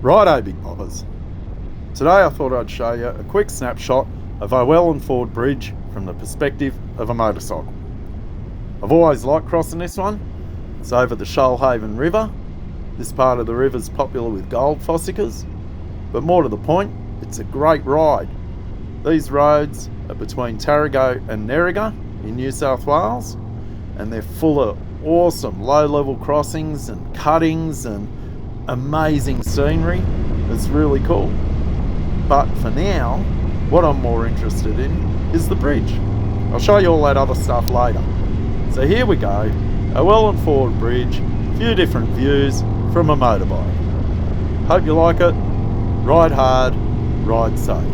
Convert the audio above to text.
Righto, big bobbers. Today I thought I'd show you a quick snapshot of Oallen Ford Bridge from the perspective of a motorcycle. I've always liked crossing this one. It's over the Shoalhaven River. This part of the river is popular with gold fossicas, but more to the point, it's a great ride. These roads are between Tarago and Nerega in New South Wales, and they're full of awesome low-level crossings and cuttings and amazing scenery. It's really cool. But for now, what I'm more interested in is the bridge. I'll show you all that other stuff later. So here we go, Oallen Ford Bridge, a few different views from a motorbike. Hope you like it. Ride hard, ride safe.